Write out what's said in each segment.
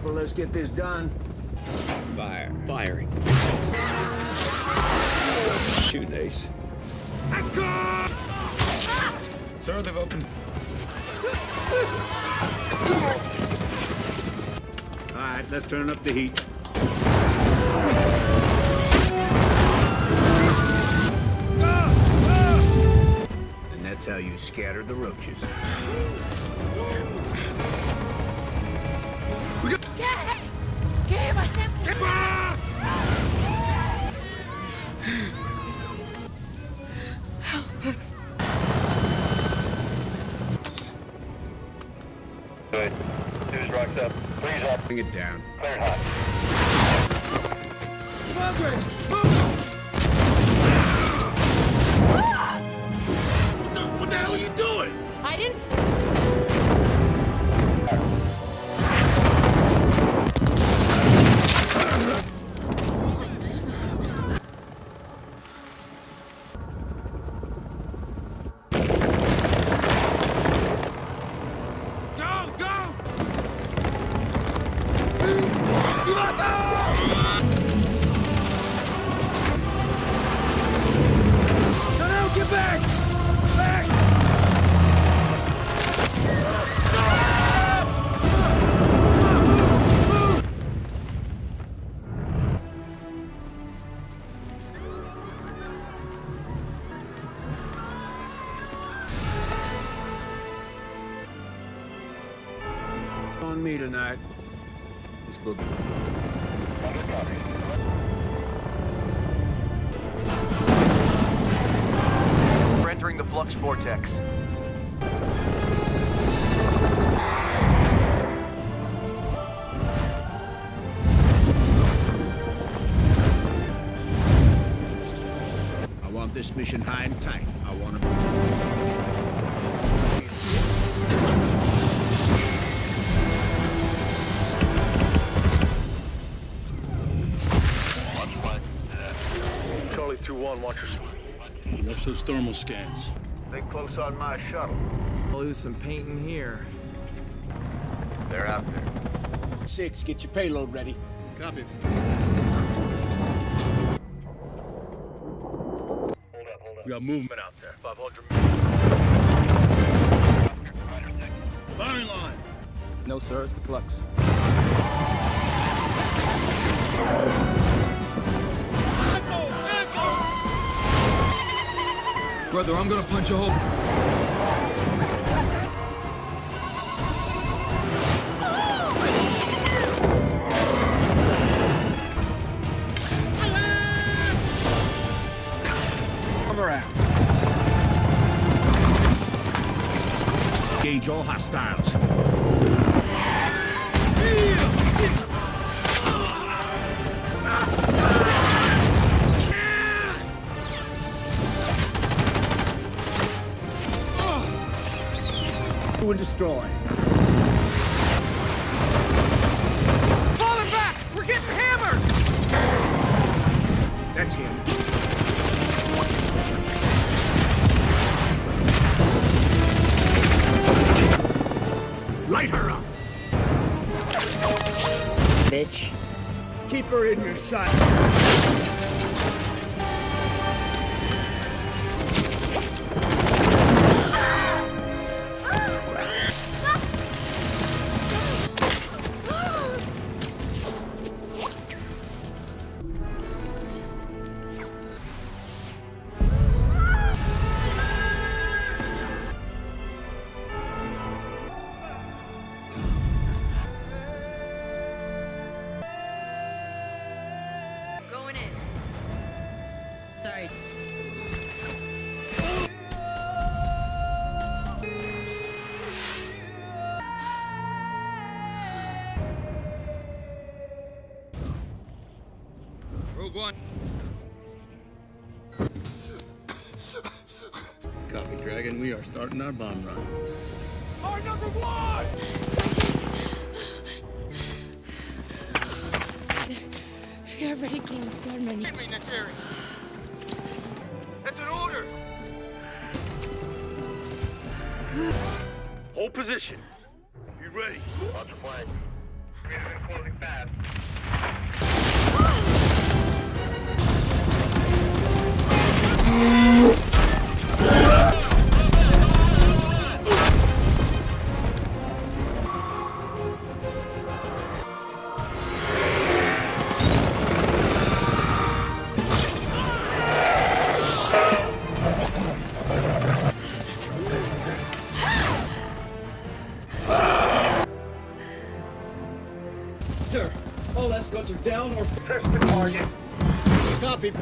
people. Let's get this done. Fire. Firing. Shooting, Ace. Sir, they've opened. All right, let's turn up the heat. And that's how you scatter the roaches. ¿Qué va a ser? Help us. Good. News rocked up. Freeze up. Bring it down. Cleared hot. Progress! What the hell are you doing? I didn't. On me tonight. This book. We're entering the flux vortex. I want this mission high and tight. I want to. Charlie 2-1, watch your... Watch those thermal scans. Stay close on my shuttle. I'll lose some painting here. They're out there. 6, get your payload ready. Copy. Hold up. We got movement out there. 500 Firing line. No, sir, it's the flux. Brother, I'm gonna punch a hole. Come around. Engage all hostiles. And destroy. Falling back! We're getting hammered! That's him. Light her up. Bitch. Keep her in your sight. Going in. Sorry. Rogue One. Copy, Dragon. We are starting our bomb run. Our number one! They're already close. There are many. That's an order. Hold position. Be ready. Watch your flank. Pilots are down or... Press the target. Copy.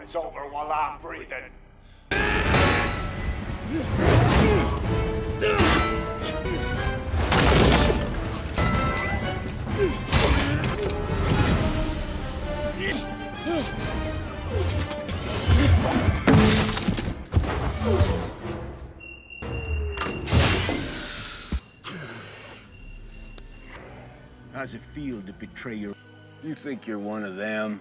It's over while I'm breathing. How's it feel to betray your... You think you're one of them?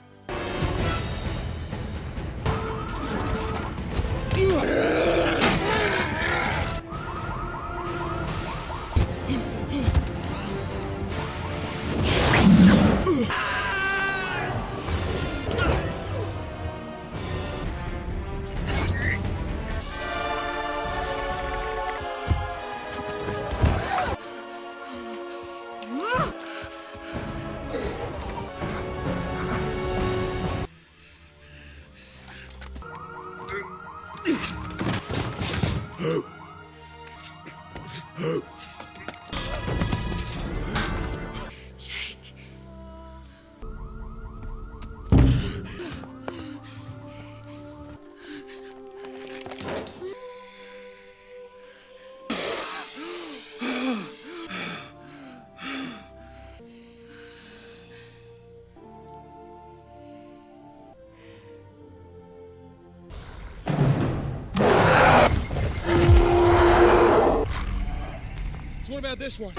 What about this one?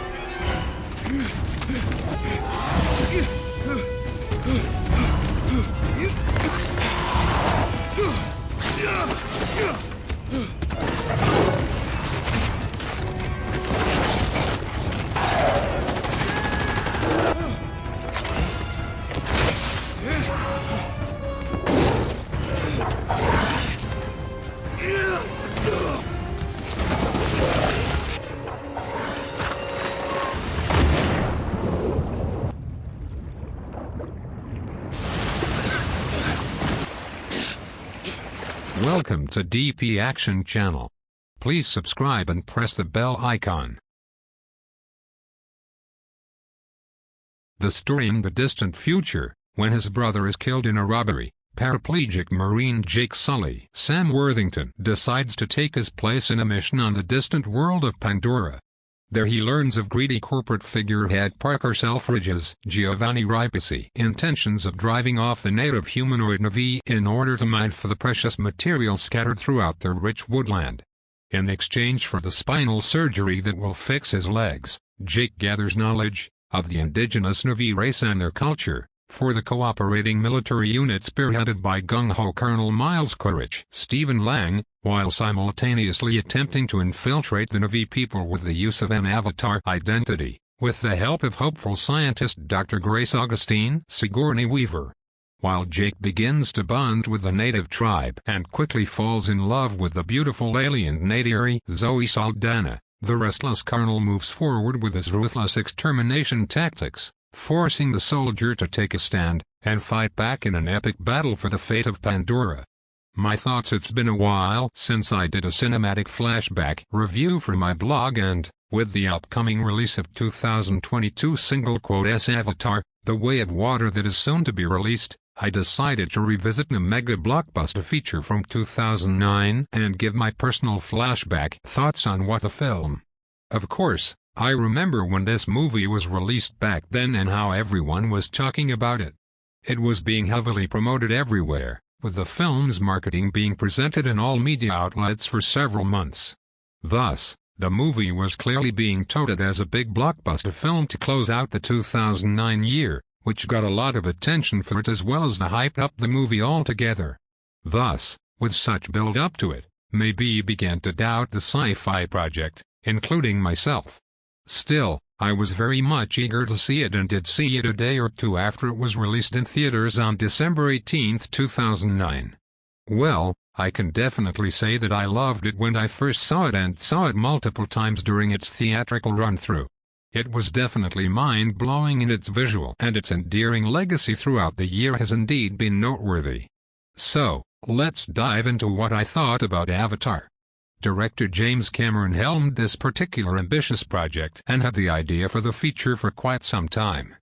Welcome to DP Action Channel. Please subscribe and press the bell icon. The story in the distant future, when his brother is killed in a robbery, paraplegic Marine Jake Sully Sam Worthington decides to take his place in a mission on the distant world of Pandora. There he learns of greedy corporate figurehead Parker Selfridge's Giovanni Ripisi intentions of driving off the native humanoid Navi in order to mine for the precious material scattered throughout their rich woodland. In exchange for the spinal surgery that will fix his legs, Jake gathers knowledge of the indigenous Navi race and their culture for the cooperating military unit spearheaded by gung-ho Colonel Miles Quaritch Stephen Lang, while simultaneously attempting to infiltrate the Navi people with the use of an avatar identity, with the help of hopeful scientist Dr. Grace Augustine Sigourney Weaver. While Jake begins to bond with the native tribe and quickly falls in love with the beautiful alien Nadieri Zoe Saldana, the restless Colonel moves forward with his ruthless extermination tactics, forcing the soldier to take a stand and fight back in an epic battle for the fate of Pandora. My thoughts: it's been a while since I did a cinematic flashback review for my blog, and, with the upcoming release of 2022 *S Avatar, The Way of Water that is soon to be released, I decided to revisit the mega blockbuster feature from 2009 and give my personal flashback thoughts on what the film. Of course, I remember when this movie was released back then and how everyone was talking about it. It was being heavily promoted everywhere, with the film's marketing being presented in all media outlets for several months. Thus, the movie was clearly being touted as a big blockbuster film to close out the 2009 year, which got a lot of attention for it as well as the hype up the movie altogether. Thus, with such build up to it, maybe began to doubt the sci-fi project, including myself. Still, I was very much eager to see it and did see it a day or two after it was released in theaters on December 18, 2009. Well, I can definitely say that I loved it when I first saw it and saw it multiple times during its theatrical run-through. It was definitely mind-blowing in its visual, and its endearing legacy throughout the year has indeed been noteworthy. So, let's dive into what I thought about Avatar. Director James Cameron helmed this particular ambitious project and had the idea for the feature for quite some time,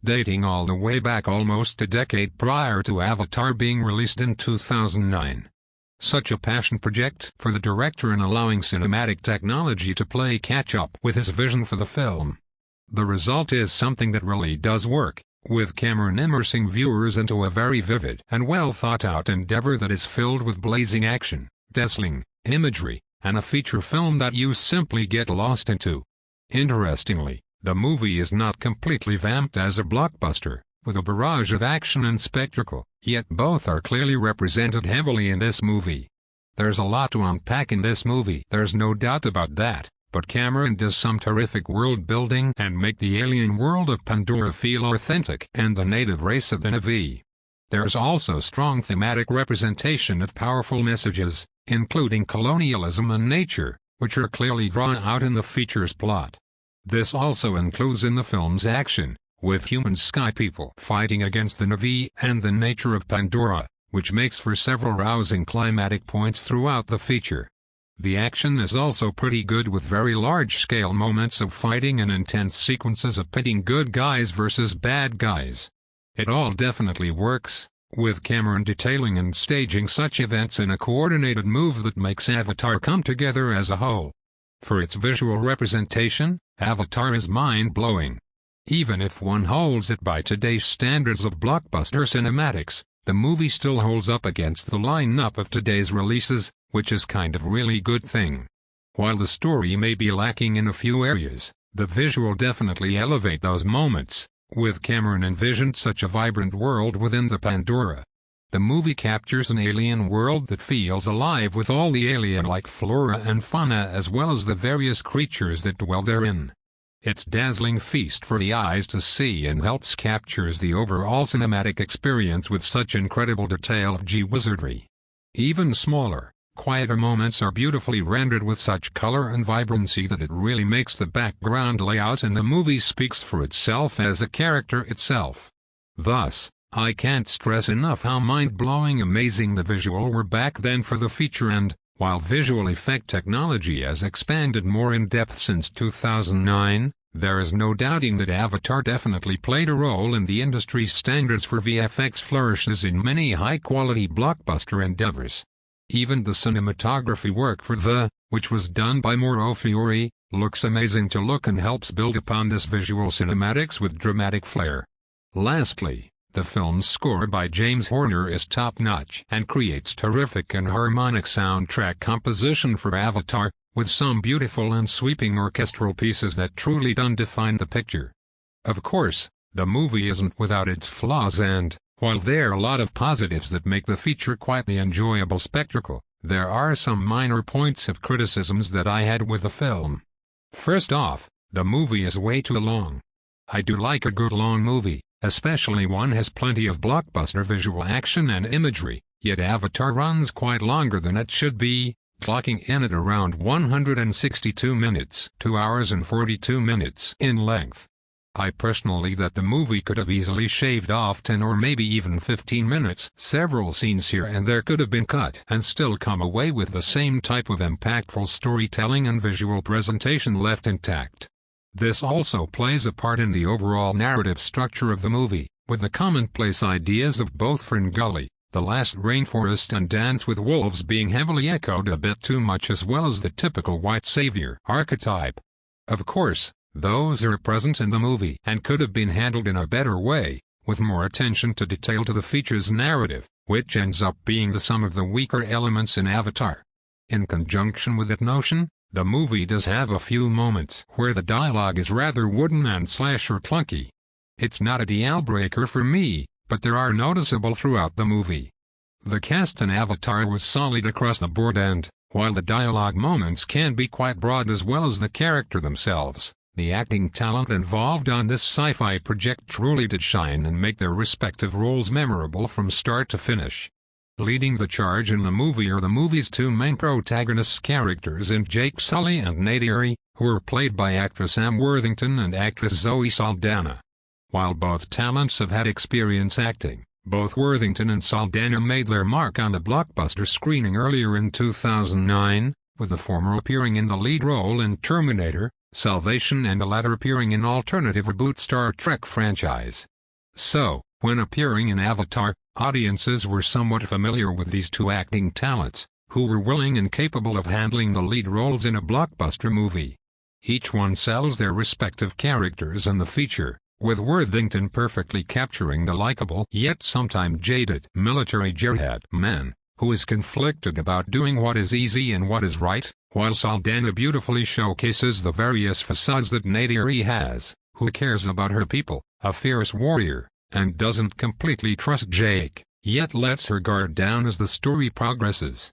dating all the way back almost a decade prior to Avatar being released in 2009. Such a passion project for the director in allowing cinematic technology to play catch-up with his vision for the film. The result is something that really does work, with Cameron immersing viewers into a very vivid and well-thought-out endeavor that is filled with blazing action, dazzling imagery, and a feature film that you simply get lost into. Interestingly, the movie is not completely vamped as a blockbuster, with a barrage of action and spectacle, yet both are clearly represented heavily in this movie. There's a lot to unpack in this movie, there's no doubt about that, but Cameron does some terrific world building and make the alien world of Pandora feel authentic and the native race of the Na'vi. There's also strong thematic representation of powerful messages, including colonialism and nature, which are clearly drawn out in the feature's plot. This also includes in the film's action, with human sky people fighting against the Na'vi and the nature of Pandora, which makes for several rousing climatic points throughout the feature. The action is also pretty good, with very large-scale moments of fighting and intense sequences of pitting good guys versus bad guys. It all definitely works, with Cameron detailing and staging such events in a coordinated move that makes Avatar come together as a whole. For its visual representation, Avatar is mind-blowing. Even if one holds it by today's standards of blockbuster cinematics, the movie still holds up against the lineup of today's releases, which is kind of really good thing. While the story may be lacking in a few areas, the visual definitely elevate those moments, with Cameron envisioned such a vibrant world within the Pandora. The movie captures an alien world that feels alive with all the alien-like flora and fauna as well as the various creatures that dwell therein. It's dazzling feast for the eyes to see and helps captures the overall cinematic experience with such incredible detail of wizardry. Even smaller, quieter moments are beautifully rendered with such color and vibrancy that it really makes the background layout in the movie speaks for itself as a character itself. Thus, I can't stress enough how mind-blowing amazing the visual were back then for the feature, and, while visual effect technology has expanded more in depth since 2009, there is no doubting that Avatar definitely played a role in the industry's standards for VFX flourishes in many high-quality blockbuster endeavors. Even the cinematography work for which was done by Mauro Fiore, looks amazing to look and helps build upon this visual cinematics with dramatic flair. Lastly, the film's score by James Horner is top-notch and creates terrific and harmonic soundtrack composition for Avatar, with some beautiful and sweeping orchestral pieces that truly define the picture. Of course, the movie isn't without its flaws, and, while there are a lot of positives that make the feature quite the enjoyable spectacle, there are some minor points of criticisms that I had with the film. First off, the movie is way too long. I do like a good long movie, especially one has plenty of blockbuster visual action and imagery, yet Avatar runs quite longer than it should be, clocking in at around 162 minutes, 2 hours and 42 minutes in length. I personally that the movie could have easily shaved off 10 or maybe even 15 minutes. Several scenes here and there could have been cut and still come away with the same type of impactful storytelling and visual presentation left intact. This also plays a part in the overall narrative structure of the movie, with the commonplace ideas of both Ferngully, The Last Rainforest and Dance with Wolves being heavily echoed a bit too much, as well as the typical white savior archetype. Of course, those are present in the movie and could have been handled in a better way, with more attention to detail to the feature's narrative, which ends up being the sum of the weaker elements in Avatar. In conjunction with that notion, the movie does have a few moments where the dialogue is rather wooden and slasher clunky. It's not a deal-breaker for me, but there are noticeable throughout the movie. The cast in Avatar was solid across the board, and, while the dialogue moments can be quite broad as well as the character themselves, the acting talent involved on this sci-fi project truly did shine and make their respective roles memorable from start to finish. Leading the charge in the movie are the movie's two main protagonists' characters in Jake Sully and Neytiri, who are played by actress Sam Worthington and actress Zoe Saldana. While both talents have had experience acting, both Worthington and Saldana made their mark on the blockbuster screening earlier in 2009, with the former appearing in the lead role in Terminator, Salvation, and the latter appearing in alternative reboot Star Trek franchise. So, when appearing in Avatar, audiences were somewhat familiar with these two acting talents, who were willing and capable of handling the lead roles in a blockbuster movie. Each one sells their respective characters in the feature, with Worthington perfectly capturing the likable yet sometimes jaded military jihad man, who is conflicted about doing what is easy and what is right, while Saldana beautifully showcases the various facades that Neytiri has, who cares about her people, a fierce warrior, and doesn't completely trust Jake, yet lets her guard down as the story progresses.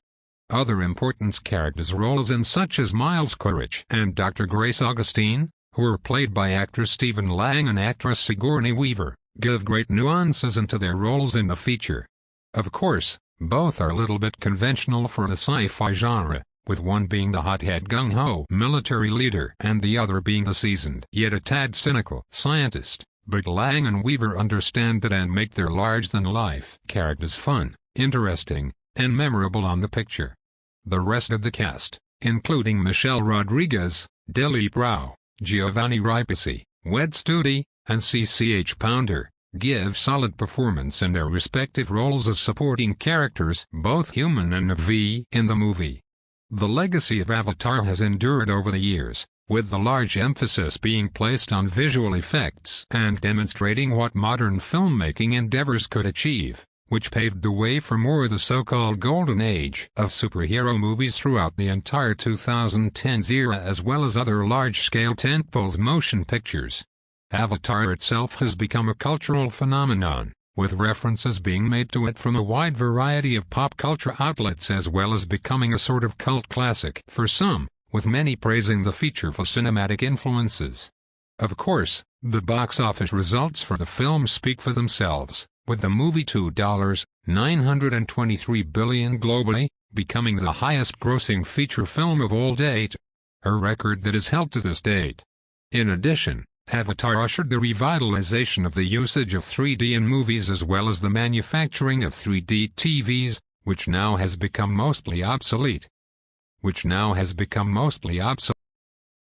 Other important characters' roles in such as Miles Quaritch and Dr. Grace Augustine, who are played by actor Stephen Lang and actress Sigourney Weaver, give great nuances into their roles in the feature. Of course, both are a little bit conventional for the sci-fi genre, with one being the hothead gung-ho military leader and the other being the seasoned yet a tad cynical scientist, but Lang and Weaver understand that and make their large-than-life characters fun, interesting, and memorable on the picture. The rest of the cast, including Michelle Rodriguez, Dilip Rao, Giovanni Ribisi, Wed Studi, and CCH Pounder, give solid performance in their respective roles as supporting characters, both human and Na'vi, in the movie. The legacy of Avatar has endured over the years, with the large emphasis being placed on visual effects and demonstrating what modern filmmaking endeavors could achieve, which paved the way for more of the so-called golden age of superhero movies throughout the entire 2010s era, as well as other large-scale tentpole motion pictures. Avatar itself has become a cultural phenomenon, with references being made to it from a wide variety of pop culture outlets, as well as becoming a sort of cult classic for some, with many praising the feature for cinematic influences. Of course, the box office results for the film speak for themselves, with the movie $2.923 billion globally, becoming the highest-grossing feature film of all date, a record that is held to this date. In addition, Avatar ushered the revitalization of the usage of 3D in movies as well as the manufacturing of 3D TVs, which now has become mostly obsolete.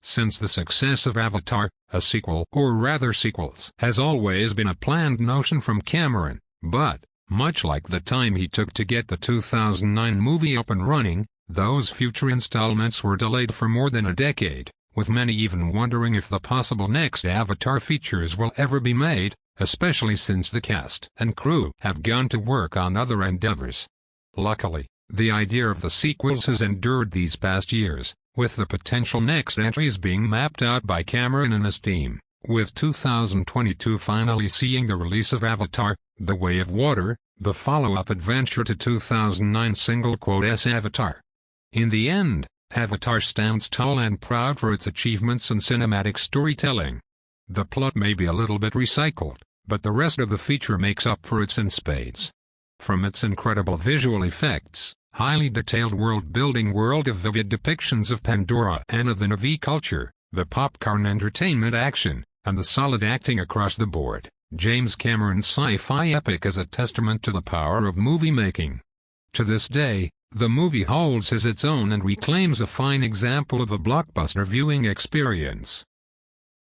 Since the success of Avatar, a sequel, or rather sequels, has always been a planned notion from Cameron, but, much like the time he took to get the 2009 movie up and running, those future installments were delayed for more than a decade, with many even wondering if the possible next Avatar features will ever be made, especially since the cast and crew have gone to work on other endeavors. Luckily, the idea of the sequels has endured these past years, with the potential next entries being mapped out by Cameron and his team, with 2022 finally seeing the release of Avatar: The Way of Water, the follow-up adventure to 2009's single-quote-s Avatar. In the end, Avatar stands tall and proud for its achievements in cinematic storytelling. The plot may be a little bit recycled, but the rest of the feature makes up for it in spades. From its incredible visual effects, highly detailed world-building world of vivid depictions of Pandora and of the Na'vi culture, the popcorn entertainment action, and the solid acting across the board, James Cameron's sci-fi epic is a testament to the power of movie making. To this day, the movie holds as its own and reclaims a fine example of a blockbuster viewing experience.